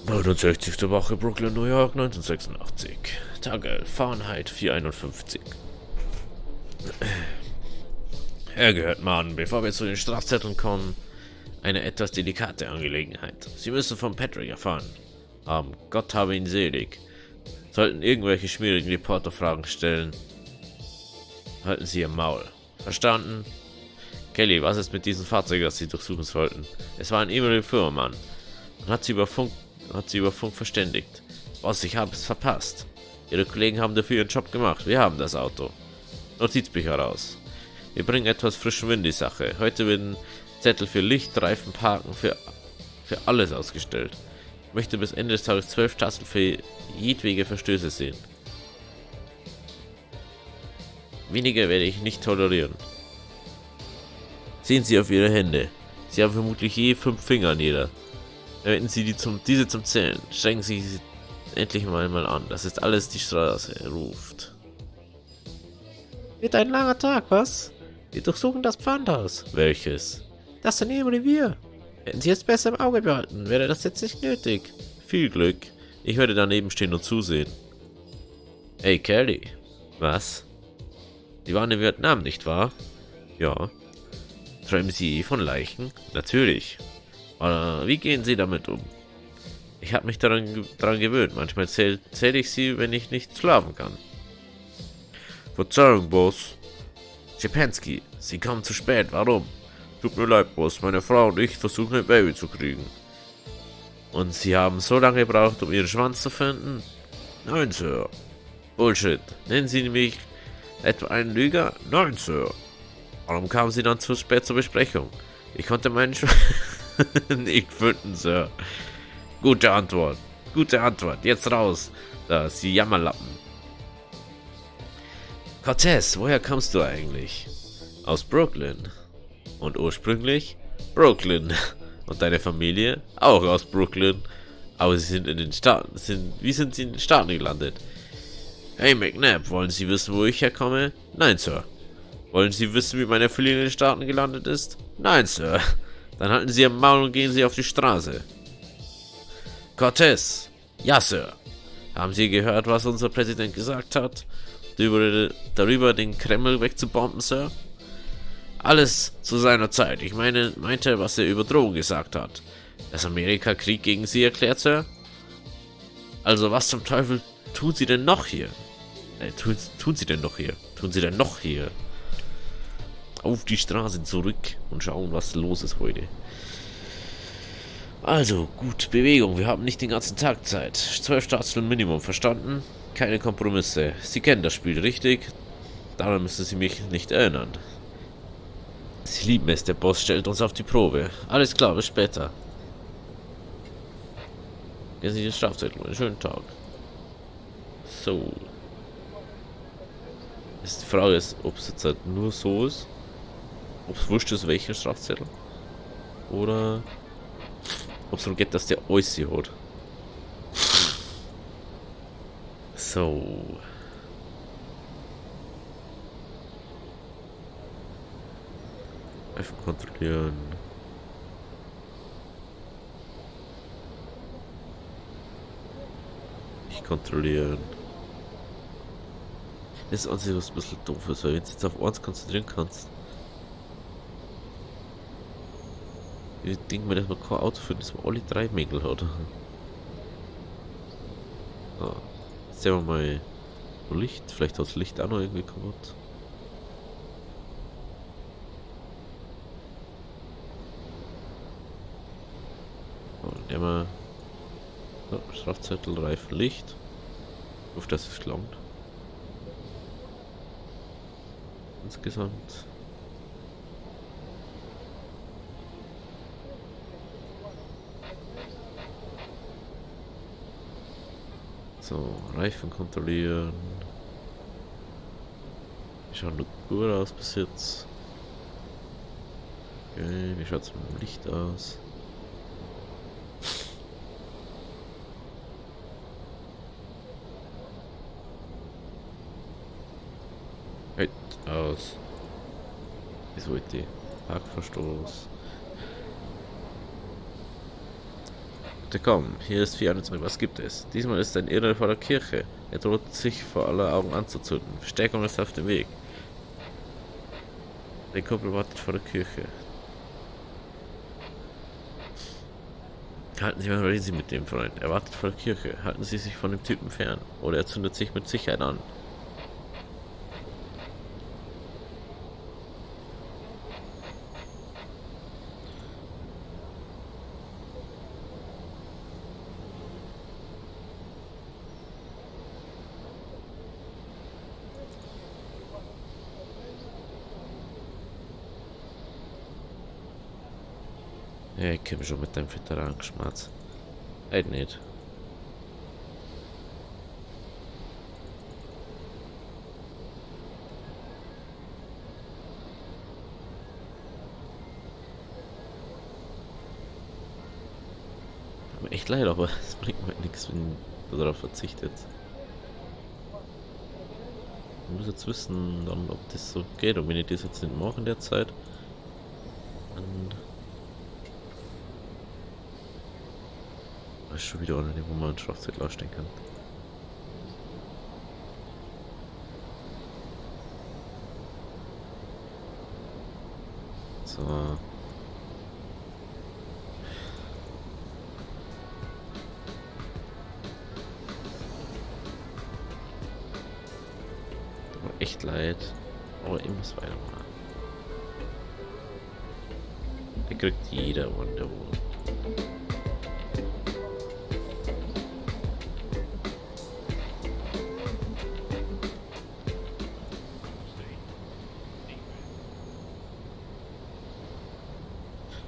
69. Woche, Brooklyn, New York, 1986. Tag 11, Fahrenheit 451. Herr gehört Mann, bevor wir zu den Strafzetteln kommen, eine etwas delikate Angelegenheit. Sie müssen von Patrick erfahren haben. Gott habe ihn selig. Sollten irgendwelche schmierigen Reporter Fragen stellen, halten Sie Ihr Maul. Verstanden? Kelly, was ist mit diesem Fahrzeug, das Sie durchsuchen sollten? Es war ein Emily Fuhrmann. Man hat sie über Funk verständigt. Boss, ich habe es verpasst. Ihre Kollegen haben dafür ihren Job gemacht. Wir haben das Auto. Notizbücher raus. Wir bringen etwas frischen Wind in die Sache. Heute werden Zettel für Licht, Reifen, Parken, für alles ausgestellt. Ich möchte bis Ende des Tages 12 Tassen für jedwege Verstöße sehen. Weniger werde ich nicht tolerieren. Sehen Sie auf Ihre Hände. Sie haben vermutlich je 5 Finger an jeder. Verwenden Sie diese zum Zählen. Strengen Sie sie endlich mal an. Das ist alles die Straße. Ruft. Wird ein langer Tag, was? Wir durchsuchen das Pfandhaus. Welches? Das daneben Revier. Hätten Sie es besser im Auge behalten, wäre das jetzt nicht nötig. Viel Glück. Ich werde daneben stehen und zusehen. Hey Kelly. Was? Sie waren in Vietnam, nicht wahr? Ja. Träumen Sie von Leichen? Natürlich. Wie gehen Sie damit um? Ich habe mich daran gewöhnt. Manchmal zähle ich sie, wenn ich nicht schlafen kann. Verzeihung, Boss. Schepansky, Sie kommen zu spät. Warum? Tut mir leid, Boss. Meine Frau und ich versuchen ein Baby zu kriegen. Und Sie haben so lange gebraucht, um Ihren Schwanz zu finden? Nein, Sir. Bullshit. Nennen Sie mich etwa einen Lüger? Nein, Sir. Warum kamen Sie dann zu spät zur Besprechung? Ich konnte meinen Schwanz nicht finden, Sir. Gute Antwort. Gute Antwort. Jetzt raus. Da, Sie Jammerlappen. Cortez, woher kommst du eigentlich? Aus Brooklyn. Und ursprünglich? Brooklyn. Und deine Familie? Auch aus Brooklyn. Aber sie sind in den Staaten. Wie sind sie in den Staaten gelandet? Hey McNabb, wollen Sie wissen, wo ich herkomme? Nein, Sir. Wollen Sie wissen, wie meine Familie in den Staaten gelandet ist? Nein, Sir. Dann halten Sie Ihr Maul und gehen Sie auf die Straße. Cortez. Ja, Sir. Haben Sie gehört, was unser Präsident gesagt hat? Darüber den Kreml wegzubomben, Sir? Alles zu seiner Zeit. Ich meinte, was er über Drogen gesagt hat. Dass Amerika Krieg gegen Sie erklärt, Sir? Also, was zum Teufel tun Sie denn noch hier? Tun Sie denn noch hier? Tun Sie denn noch hier? Auf die Straße zurück und schauen, was los ist heute. Also, gut, Bewegung. Wir haben nicht den ganzen Tag Zeit. 12 Staatsstunden Minimum, verstanden? Keine Kompromisse. Sie kennen das Spiel, richtig? Daran müssen Sie mich nicht erinnern. Sie lieben es, der Boss stellt uns auf die Probe. Alles klar, bis später. Gehen Sie den Strafzettel. Einen schönen Tag. So. Die Frage ist, ob es jetzt halt nur so ist. Ob es wurscht ist, welcher Strafzettel. Oder ob es darum geht, dass der alles hat. So. Einfach kontrollieren. Nicht kontrollieren. Das ist an sich was ein bisschen doof ist, weil wenn du jetzt auf eins konzentrieren kannst. Ich denke mir, dass man kein Auto findet, das man alle 3 Mängel hat. Ah, jetzt sehen wir mal Licht. Vielleicht hat das Licht auch noch irgendwie kaputt. Und nehmen wir Strafzettel, Reifen, Licht. Auf das ist gelangt. Insgesamt. So, Reifen kontrollieren. Die schauen nur gut aus bis jetzt. Okay, wie schaut es mit dem Licht aus? Halt aus. Wieso ist die? Ist heute Parkverstoß. Bitte komm, hier ist 4 was gibt es? Diesmal ist ein Irrer vor der Kirche. Er droht sich vor aller Augen anzuzünden. Verstärkung ist auf dem Weg. Der Kumpel wartet vor der Kirche. Halten Sie mal, reden Sie mit dem Freund. Er wartet vor der Kirche. Halten Sie sich von dem Typen fern. Oder er zündet sich mit Sicherheit an. Ja, ich käme schon mit deinem Veteranenschmerz. Nicht. Tut mir echt leid, aber es bringt mir nichts, wenn du darauf verzichtest. Ich muss jetzt wissen, dann, ob das so geht. Und wenn ich das jetzt nicht mache in der Zeit, dann ist schon wieder einer, wo man einen Strafzettel ausstellen kann. So. Tut mir echt leid. Aber ich muss weitermachen. Der kriegt jeder Wonderwoman.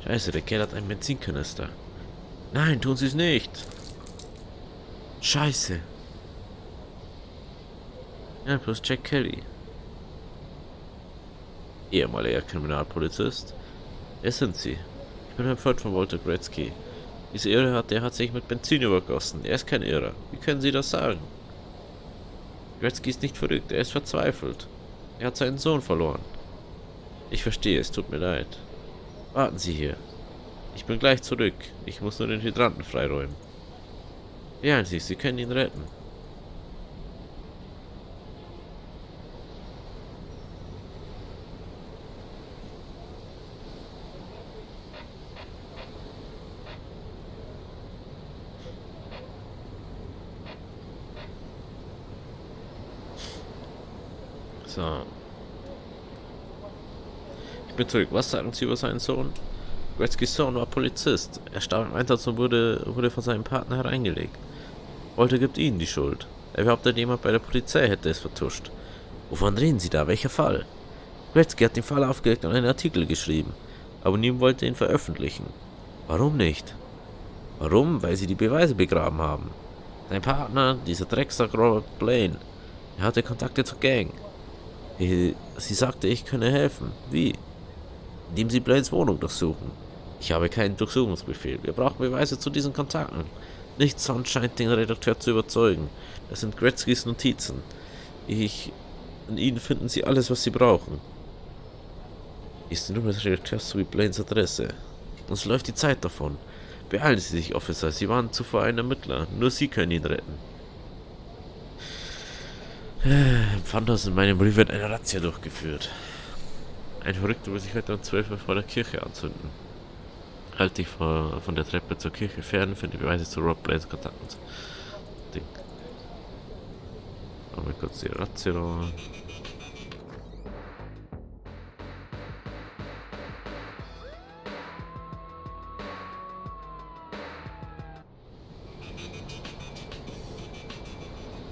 Scheiße, der Kerl hat einen Benzinkanister. Nein, tun Sie es nicht. Scheiße. Ja, plus Jack Kelly. Ehemaliger Kriminalpolizist. Wer sind Sie? Ich bin ein Freund von Walter Gretzky. Dieser Irre der hat sich mit Benzin übergossen. Er ist kein Irrer. Wie können Sie das sagen? Gretzky ist nicht verrückt, er ist verzweifelt. Er hat seinen Sohn verloren. Ich verstehe, es tut mir leid. Warten Sie hier. Ich bin gleich zurück. Ich muss nur den Hydranten freiräumen. Beeilen Sie, Sie können ihn retten. So. Ich bin zurück. Was sagen Sie über seinen Sohn? Gretzkys Sohn war Polizist. Er starb im Einsatz und wurde von seinem Partner hereingelegt. Walter gibt ihnen die Schuld. Er behauptet, jemand bei der Polizei hätte es vertuscht. Wovon reden Sie da? Welcher Fall? Gretzky hat den Fall aufgedeckt und einen Artikel geschrieben, aber niemand wollte ihn veröffentlichen. Warum nicht? Warum? Weil sie die Beweise begraben haben. Sein Partner, dieser Drecksack Robert Blaine, er hatte Kontakte zur Gang. Sie sagte, ich könne helfen. Wie? Indem Sie Blaines Wohnung durchsuchen. Ich habe keinen Durchsuchungsbefehl. Wir brauchen Beweise zu diesen Kontakten. Nichts sonst scheint den Redakteur zu überzeugen. Das sind Gretzkys Notizen. In ihnen finden Sie alles, was Sie brauchen. Ist die Nummer des Redakteurs sowie Blaines Adresse. Uns läuft die Zeit davon. Beeilen Sie sich, Officer. Sie waren zuvor ein Ermittler. Nur Sie können ihn retten. Empfand in meinem Brief wird eine Razzia durchgeführt. Ein Verrückter will sich heute um 12 Uhr vor der Kirche anzünden. Halte dich von der Treppe zur Kirche fern, finde Beweise zu Rob Blaines Kontakten. Ding. Machen wir kurz die Razzia noch.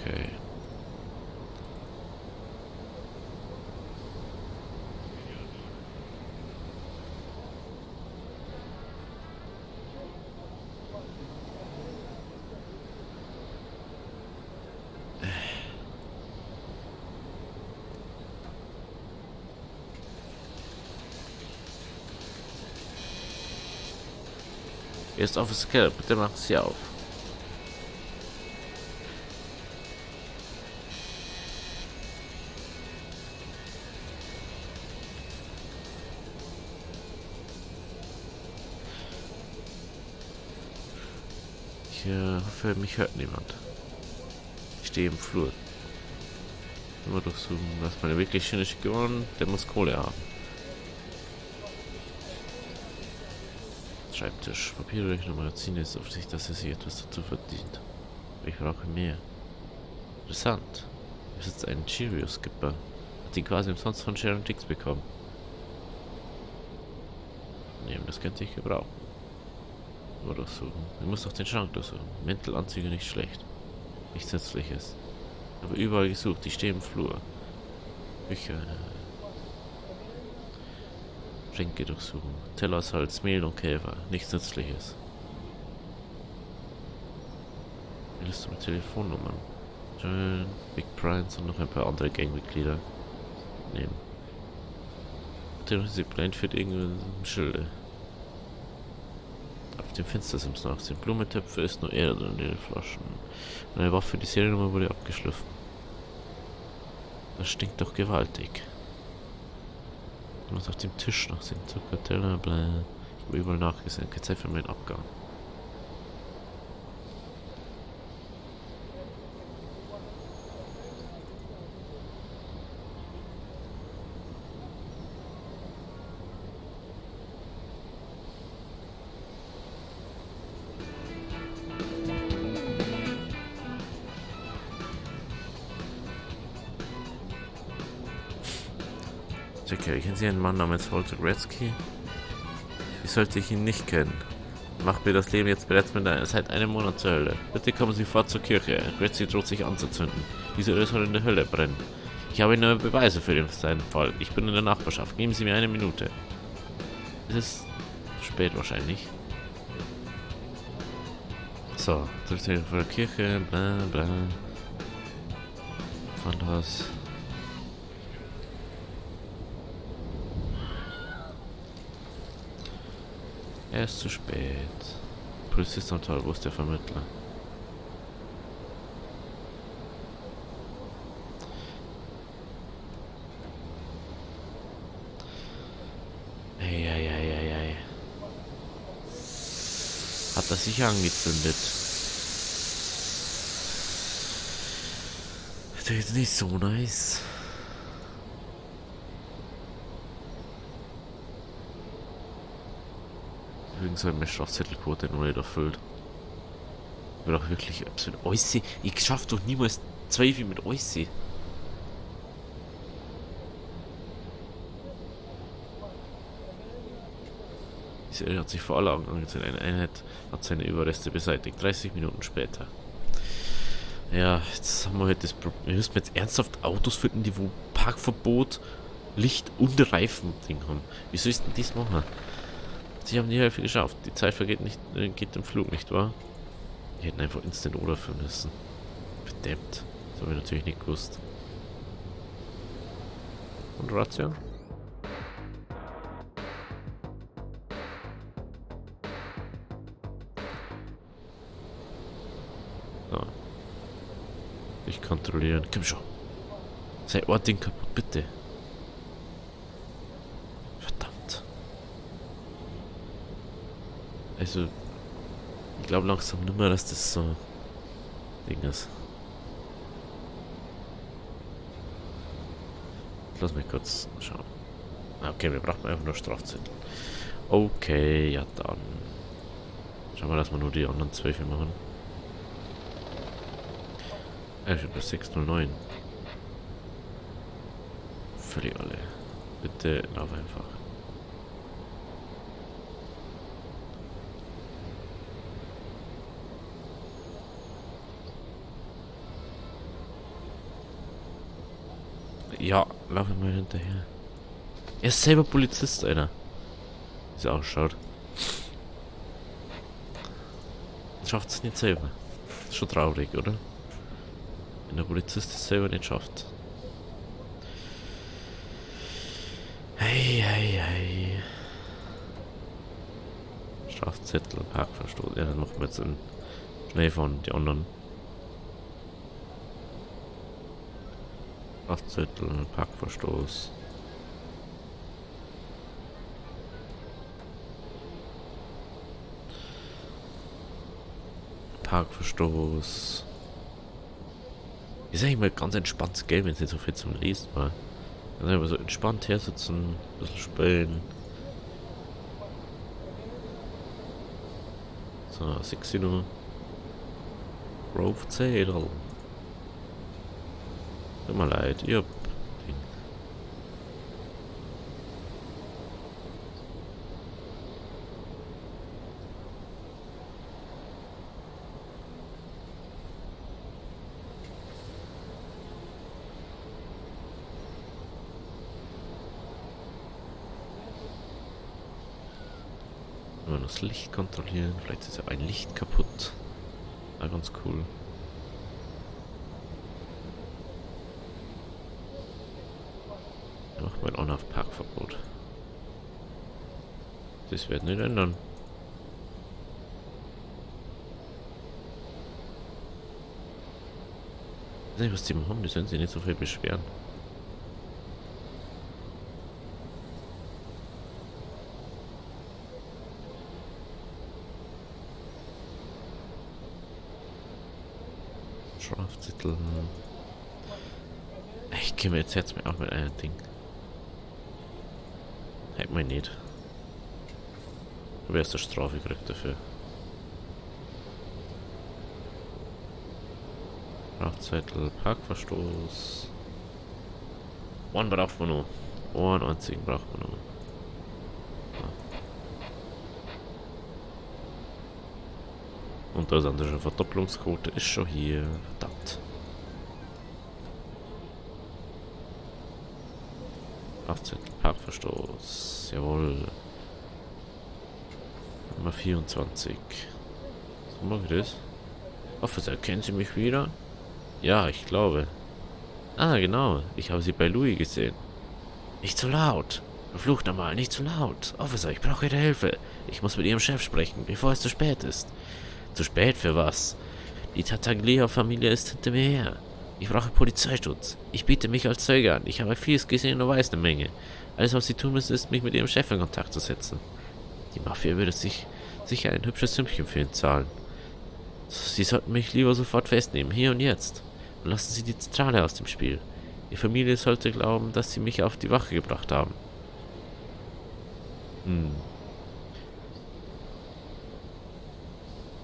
Okay. Hier ist Officer Kell, bitte machen Sie auf. Ich hoffe, mich hört niemand. Ich stehe im Flur. Immer durchsuchen. Das ist meine wirklich schöne geworden. Der muss Kohle haben. Schreibtisch. Papierrechner, Magazine ist auf sich, dass er sich etwas dazu verdient. Ich brauche mehr. Interessant. Ich besitze einen Cheerio-Skipper. Hat ihn quasi umsonst von Sharon Dix bekommen. Nehmen, das könnte ich gebrauchen. Nur durchsuchen. Ich muss doch den Schrank durchsuchen. Mäntelanzüge nicht schlecht. Nichts Nützliches. Aber überall gesucht. Ich stehe im Flur. Bücher. Schränke durchsuchen. Teller, Salz, Mehl und Käfer. Nichts Nützliches. Eine Liste mit Telefonnummern. Schön. Big Prince und noch ein paar andere Gangmitglieder. Nehmen. Der Plan führt irgendwo Schilde. Auf dem Fenstersims nachsehen. Blumentöpfe ist nur Erde in den Flaschen. Eine Waffe, die Seriennummer wurde abgeschliffen. Das stinkt doch gewaltig. Ich muss auf dem Tisch nachsehen. Zucker, Teller, bla. Ich habe überall nachgesehen. Keine Zeit für meinen Abgang. Okay, kennen Sie einen Mann namens Walter Gretzky? Wie sollte ich ihn nicht kennen? Macht mir das Leben jetzt bereits seit einem Monat zur Hölle. Bitte kommen Sie fort zur Kirche. Gretzky droht sich anzuzünden. Diese Öl soll in der Hölle brennen. Ich habe neue Beweise für seinen Fall. Ich bin in der Nachbarschaft. Geben Sie mir eine Minute. Es ist spät wahrscheinlich. So, drückt vor der Kirche, bla bla. Von das. Er ist zu spät. Polizist am Tor, wo ist der Vermittler? Eieieiei. Hat er sich angezündet? Das ist jetzt nicht so nice. Übrigens habe ich meine Strafzettelquote noch nicht erfüllt. Ich will auch wirklich absolut Oisi. Ich schaff doch niemals 2 wie mit Oisi. Diese Serie hat sich vor aller Augen angezeigt. Eine Einheit hat seine Überreste beseitigt. 30 Minuten später. Ja, jetzt haben wir halt das Problem. Wir müssen jetzt ernsthaft Autos finden, die wo Parkverbot, Licht und Reifen-Ding haben. Wie soll ich denn das machen? Sie haben die Hälfte geschafft. Die Zeit vergeht nicht, geht im Flug, nicht wahr? Die hätten einfach Instant Order für müssen. Verdammt. Das habe ich natürlich nicht gewusst. Und Razzia? So. Ich kontrollieren. Komm schon. Sei Ording kaputt, bitte. Also, ich glaube langsam nicht mehr, dass das so Ding ist. Lass mich kurz schauen. Okay, wir brauchen einfach nur Strafzettel. Okay, ja dann. Schauen wir, dass wir nur die anderen 12 machen. Ich bin bei 609. Völlig alle. Bitte lauf einfach. Ja, lauf mal hinterher. Er ist selber Polizist, einer. Wie es ausschaut. Schafft es nicht selber. Ist schon traurig, oder? Wenn der Polizist es selber nicht schafft. Hey, hey, hey. Strafzettel, Parkverstoß. Ja, dann machen wir jetzt einen Schnee von die anderen. Strafzettel, Parkverstoß. Parkverstoß. Ist eigentlich mal ganz entspanntes Game, wenn es nicht so viel zum Lesen war. Also einfach so entspannt her sitzen, ein bisschen spielen. So, 16 Uhr. Grove Zedel. Tut mir leid, ihr Ding. Immer das Licht kontrollieren. Vielleicht ist ja ein Licht kaputt. War ganz cool. Macht mein On-Off-Parkverbot. Das wird nicht ändern. Ich weiß nicht, was die machen. Die sollen sich nicht so viel beschweren. Strafzettel. Ich käme jetzt mir auch mit einem Ding. Halt mal nicht. Du wärst eine Strafe gekriegt dafür. Strafzettel, Parkverstoß. Einen braucht man noch. Einen einzigen braucht man noch. Und da ist eine Verdopplungsquote, ist schon hier. Verdammt. Strafzettel, Parkverstoß. Jawohl. Nummer 24. So mag ich das. Officer, erkennen Sie mich wieder? Ja, ich glaube. Ah, genau. Ich habe Sie bei Louis gesehen. Nicht zu laut. Verflucht nochmal, nicht zu laut. Officer, ich brauche Ihre Hilfe. Ich muss mit Ihrem Chef sprechen, bevor es zu spät ist. Zu spät für was? Die Tartaglia-Familie ist hinter mir her. Ich brauche Polizeischutz. Ich biete mich als Zeuge an. Ich habe vieles gesehen und weiß eine Menge. Alles, was Sie tun müssen, ist, mich mit Ihrem Chef in Kontakt zu setzen. Die Mafia würde sich sicher ein hübsches Sümmchen für ihn zahlen. Sie sollten mich lieber sofort festnehmen, hier und jetzt. Und lassen Sie die Zentrale aus dem Spiel. Die Familie sollte glauben, dass Sie mich auf die Wache gebracht haben.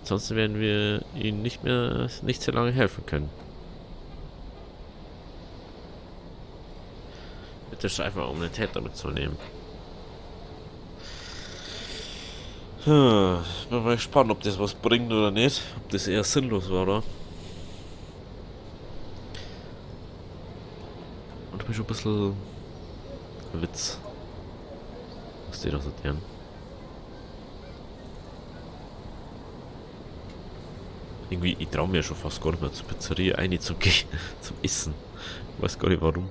Ansonsten werden wir Ihnen nicht so lange helfen können. Bitte schreib mal, um den Täter mitzunehmen. Bin mal gespannt, ob das was bringt oder nicht. Ob das eher sinnlos war, oder? Und ich bin schon ein bisschen Witz. Was die da so deren. Irgendwie, ich traue mir schon fast gar nicht mehr zur Pizzeria ein, zum Essen. Ich weiß gar nicht warum.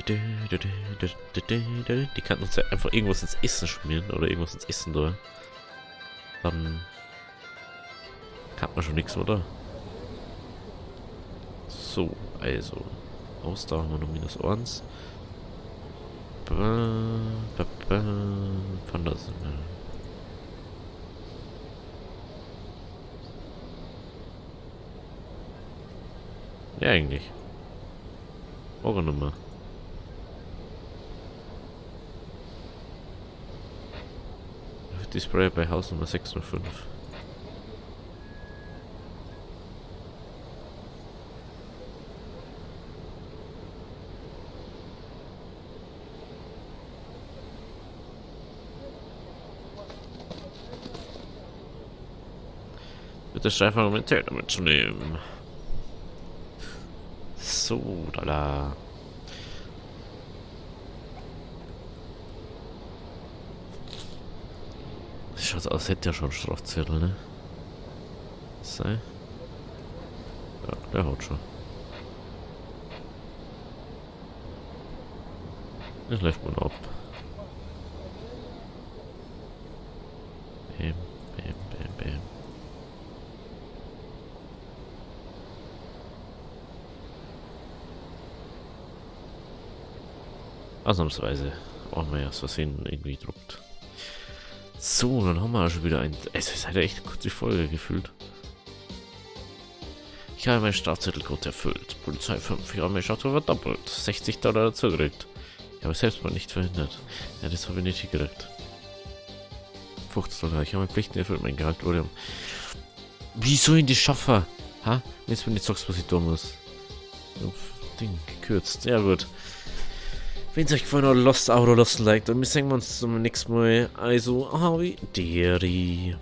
Die kann uns ja einfach irgendwas ins Essen schmieren oder irgendwas ins Essen da. Dann kann man schon nichts, oder? So, also. Ausdauer haben wir noch -1. Von da sind wir. Ja, eigentlich. Organummer. Die Spray bei Haus Nummer 605. Bitte Streifen um den Täter mitzunehmen. So, da. Schaut aus, als hätte er schon Strafzettel, ne? Sei. Ja, der haut schon. Das läuft man ab. Bam, bam, bam, bam. Ausnahmsweise auch mal aus Versehen irgendwie druckt. So, dann haben wir schon wieder ein... Es ist halt echt eine kurze Folge gefühlt. Ich habe meinen Strafzettelcode erfüllt. Polizei 5. Ich habe meine Strafe verdoppelt. $60 dazu gekriegt. Ich habe Selbstmord nicht verhindert. Ja, das habe ich nicht gekriegt. $50. Ich habe meine Pflichten erfüllt. Mein Gehalt wurde um... Wie soll ich das schaffen? Ha? Jetzt bin ich sagst, was ich tun muss. Ding gekürzt. Sehr gut. Wenn es euch gefallen hat, lasst ein Abo, lasst ein Like. Dann sehen wir uns zum nächsten Mal. Also, Deri.